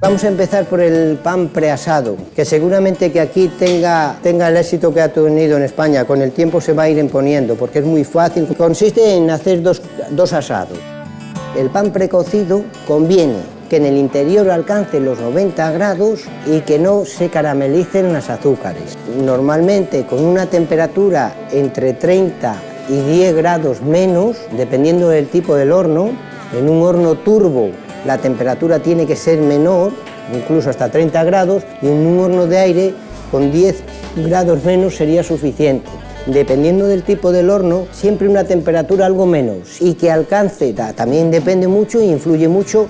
Vamos a empezar por el pan preasado, que seguramente que aquí tenga el éxito que ha tenido en España. Con el tiempo se va a ir imponiendo, porque es muy fácil. Consiste en hacer dos asados. El pan precocido conviene que en el interior alcance los 90 grados y que no se caramelicen los azúcares. Normalmente con una temperatura entre 30 y 10 grados menos, dependiendo del tipo del horno. En un horno turbo la temperatura tiene que ser menor, incluso hasta 30 grados, y en un horno de aire con 10 grados menos sería suficiente. Dependiendo del tipo del horno, siempre una temperatura algo menos y que alcance, también depende mucho e influye mucho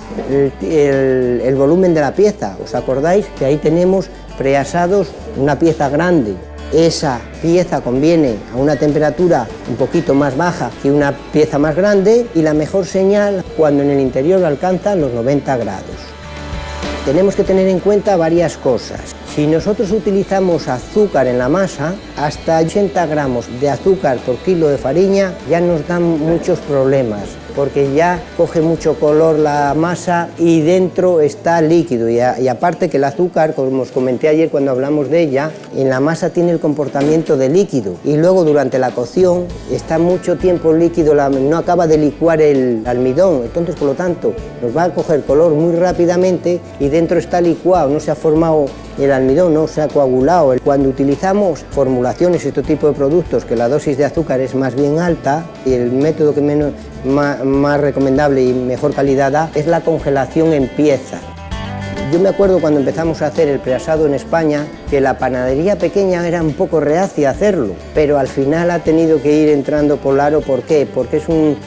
el volumen de la pieza. ¿Os acordáis que ahí tenemos preasados una pieza grande? Esa pieza conviene a una temperatura un poquito más baja que una pieza más grande y la mejor señal cuando en el interior alcanza los 90 grados. Tenemos que tener en cuenta varias cosas. Si nosotros utilizamos azúcar en la masa, hasta 80 gramos de azúcar por kilo de farina ya nos dan muchos problemas, porque ya coge mucho color la masa y dentro está líquido. Y aparte que el azúcar, como os comenté ayer cuando hablamos de ella, en la masa tiene el comportamiento de líquido y luego durante la cocción está mucho tiempo líquido, no acaba de licuar el almidón, entonces por lo tanto nos va a coger color muy rápidamente y dentro está licuado, no se ha formado el almidón, no se ha coagulado. Cuando utilizamos formulaciones, este tipo de productos, que la dosis de azúcar es más bien alta y el método que más recomendable y mejor calidad da es la congelación en pieza. Yo me acuerdo cuando empezamos a hacer el preasado en España que la panadería pequeña era un poco reacia a hacerlo, pero al final ha tenido que ir entrando por el aro. ¿Por qué? Porque es un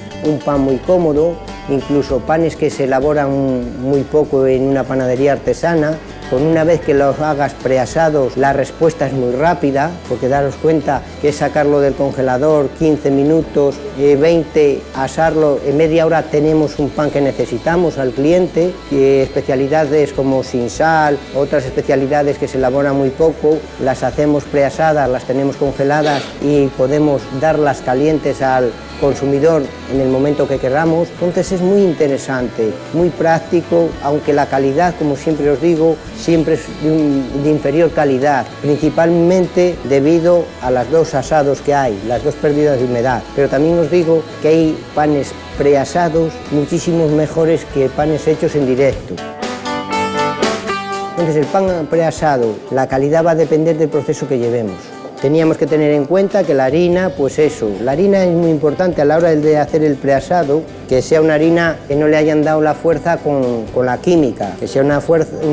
pan muy cómodo, incluso panes que se elaboran muy poco en una panadería artesana. Con una vez que los hagas preasados, la respuesta es muy rápida, porque daros cuenta que es sacarlo del congelador 15 minutos, 20, asarlo, en media hora tenemos un pan que necesitamos al cliente. Especialidades como sin sal, otras especialidades que se elaboran muy poco, las hacemos preasadas, las tenemos congeladas y podemos darlas calientes al consumidor en el momento que queramos. Entonces es muy interesante, muy práctico, aunque la calidad, como siempre os digo, siempre es de inferior calidad, principalmente debido a las dos asados que hay, las dos pérdidas de humedad. Pero también os digo que hay panes preasados muchísimos mejores que panes hechos en directo. Entonces el pan preasado, la calidad va a depender del proceso que llevemos. Teníamos que tener en cuenta que la harina, pues eso, la harina es muy importante a la hora de hacer el preasado, que sea una harina que no le hayan dado la fuerza con la química, que sea una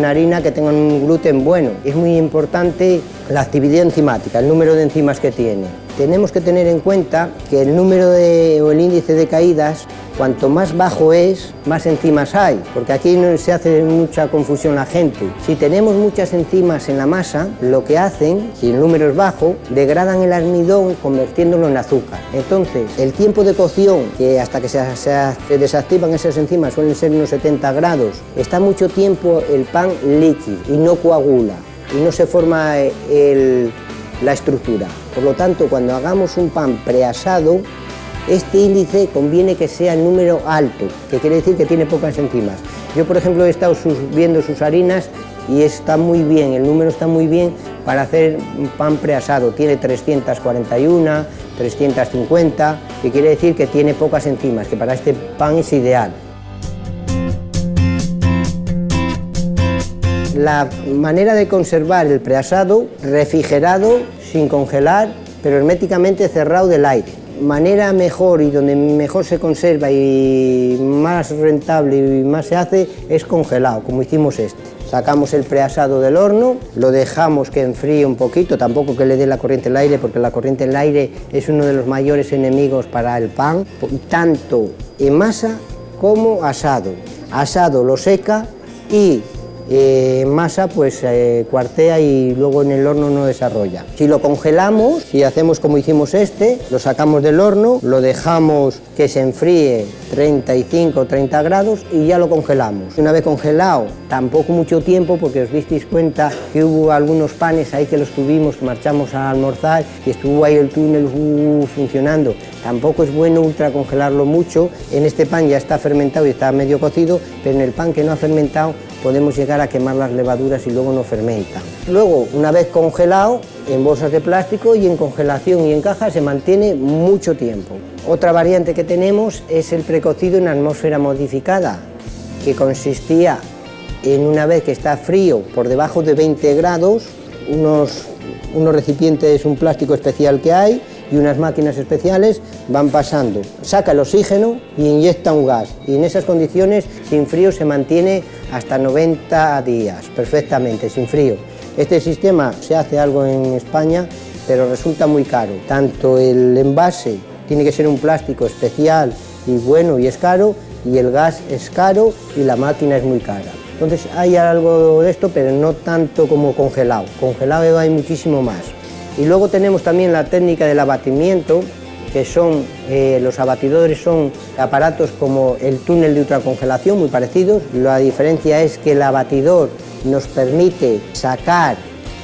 harina que tenga un gluten bueno. Es muy importante la actividad enzimática, el número de enzimas que tiene. Tenemos que tener en cuenta que el número o el índice de caídas, cuanto más bajo es, más enzimas hay, porque aquí no se hace mucha confusión la gente. Si tenemos muchas enzimas en la masa, lo que hacen, si el número es bajo, degradan el almidón convirtiéndolo en azúcar. Entonces, el tiempo de cocción, que hasta que se desactivan esas enzimas suelen ser unos 70 grados, está mucho tiempo el pan líquido y no coagula y no se forma la estructura. Por lo tanto, cuando hagamos un pan preasado, este índice conviene que sea el número alto, que quiere decir que tiene pocas enzimas. Yo, por ejemplo, he estado viendo sus harinas y está muy bien, el número está muy bien para hacer un pan preasado. Tiene 341, 350, que quiere decir que tiene pocas enzimas, que para este pan es ideal. La manera de conservar el preasado, refrigerado, sin congelar, pero herméticamente cerrado del aire. Manera mejor y donde mejor se conserva y más rentable y más se hace es congelado, como hicimos este. Sacamos el preasado del horno, lo dejamos que enfríe un poquito, tampoco que le dé la corriente al aire, porque la corriente al aire es uno de los mayores enemigos para el pan, tanto en masa como asado. Asado lo seca y masa pues cuartea y luego en el horno no desarrolla. Si lo congelamos, si hacemos como hicimos este, lo sacamos del horno, lo dejamos que se enfríe 35 o 30 grados y ya lo congelamos. Una vez congelado, tampoco mucho tiempo, porque os disteis cuenta que hubo algunos panes ahí que los tuvimos, que marchamos a almorzar y estuvo ahí el túnel funcionando. Tampoco es bueno ultracongelarlo mucho. En este pan ya está fermentado y está medio cocido, pero en el pan que no ha fermentado podemos llegar a quemar las levaduras y luego no fermentan. Luego, una vez congelado, en bolsas de plástico y en congelación y en caja se mantiene mucho tiempo. Otra variante que tenemos es el precocido en atmósfera modificada, que consistía en, una vez que está frío por debajo de 20 grados, unos recipientes, un plástico especial que hay y unas máquinas especiales van pasando, saca el oxígeno y inyecta un gas, y en esas condiciones sin frío se mantiene hasta 90 días perfectamente, sin frío. Este sistema se hace algo en España, pero resulta muy caro. Tanto el envase tiene que ser un plástico especial y bueno y es caro, y el gas es caro y la máquina es muy cara. Entonces hay algo de esto, pero no tanto como congelado. Congelado hay muchísimo más. Y luego tenemos también la técnica del abatimiento, que son, los abatidores son aparatos como el túnel de ultracongelación, muy parecidos. La diferencia es que el abatidor nos permite sacar,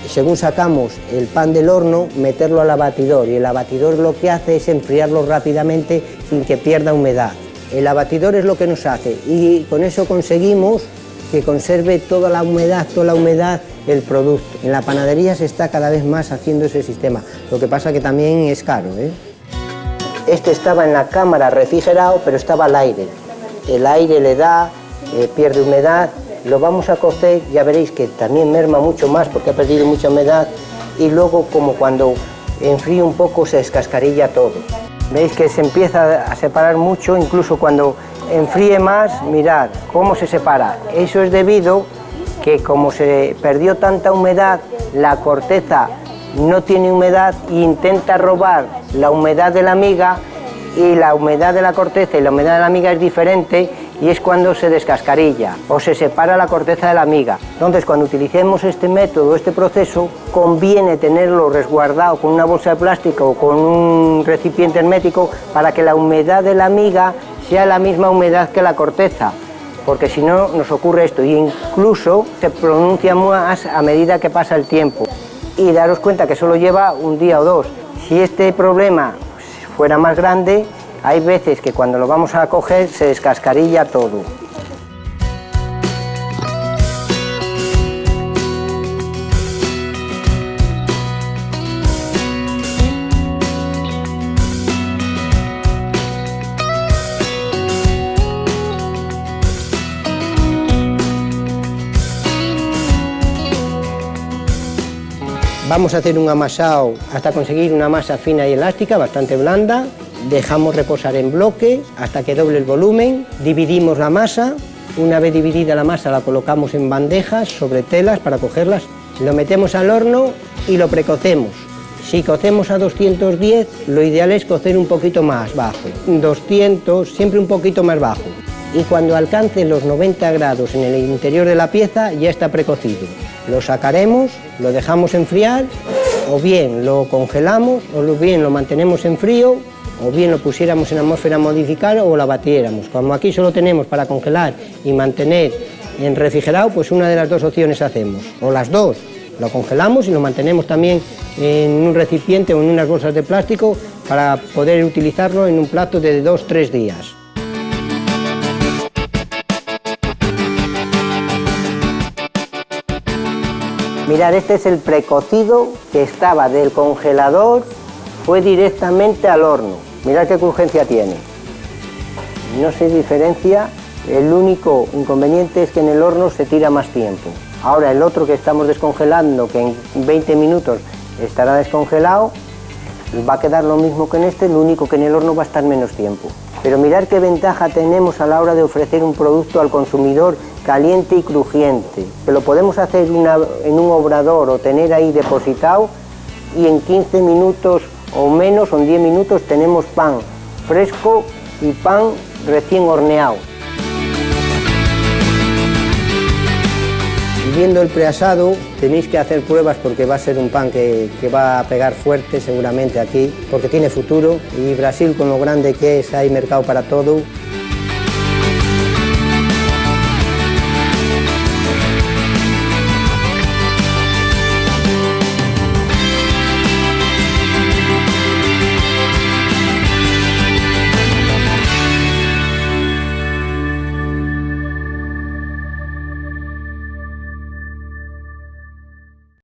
según sacamos el pan del horno, meterlo al abatidor, y el abatidor lo que hace es enfriarlo rápidamente sin que pierda humedad. El abatidor es lo que nos hace, y con eso conseguimos que conserve toda la humedad el producto. En la panadería se está cada vez más haciendo ese sistema, lo que pasa que también es caro, ¿eh? Este estaba en la cámara refrigerado, pero estaba al aire. El aire le da, pierde humedad, lo vamos a cocer, ya veréis que también merma mucho más porque ha perdido mucha humedad, y luego como cuando enfríe un poco se descascarilla todo. Veis que se empieza a separar mucho, incluso cuando enfríe más, mirad cómo se separa. Eso es debido que como se perdió tanta humedad, la corteza no tiene humedad e intenta robar la humedad de la miga, y la humedad de la corteza y la humedad de la miga es diferente, y es cuando se descascarilla o se separa la corteza de la miga. Entonces, cuando utilicemos este método, este proceso, conviene tenerlo resguardado con una bolsa de plástico o con un recipiente hermético para que la humedad de la miga sea la misma humedad que la corteza, porque si no nos ocurre esto, y incluso se pronuncia más a medida que pasa el tiempo. Y daros cuenta que solo lleva un día o dos. Si este problema fuera más grande, hay veces que cuando lo vamos a coger se descascarilla todo. Vamos a hacer un amasado hasta conseguir una masa fina y elástica, bastante blanda. Dejamos reposar en bloque hasta que doble el volumen. Dividimos la masa. Una vez dividida la masa la colocamos en bandejas sobre telas para cogerlas. Lo metemos al horno y lo precocemos. Si cocemos a 210, lo ideal es cocer un poquito más bajo. 200, siempre un poquito más bajo. Y cuando alcance los 90 grados en el interior de la pieza ya está precocido. Lo sacaremos, lo dejamos enfriar, o bien lo congelamos, o bien lo mantenemos en frío, o bien lo pusiéramos en atmósfera modificada o la batiéramos. Como aquí solo tenemos para congelar y mantener en refrigerado, pues una de las dos opciones hacemos, o las dos. Lo congelamos y lo mantenemos también en un recipiente o en unas bolsas de plástico para poder utilizarlo en un plato de 2-3 días. Mirad, este es el precocido que estaba del congelador, fue directamente al horno. Mirad qué crujencia tiene. No se diferencia, el único inconveniente es que en el horno se tira más tiempo. Ahora el otro que estamos descongelando, que en 20 minutos estará descongelado, va a quedar lo mismo que en este, lo único que en el horno va a estar menos tiempo. Pero mirad qué ventaja tenemos a la hora de ofrecer un producto al consumidor caliente y crujiente, que lo podemos hacer en un obrador o tener ahí depositado, y en 15 minutos o menos, o en 10 minutos, tenemos pan fresco y pan recién horneado. Viendo el preasado, tenéis que hacer pruebas porque va a ser un pan que va a pegar fuerte seguramente aquí, porque tiene futuro, y Brasil, con lo grande que es, hay mercado para todo.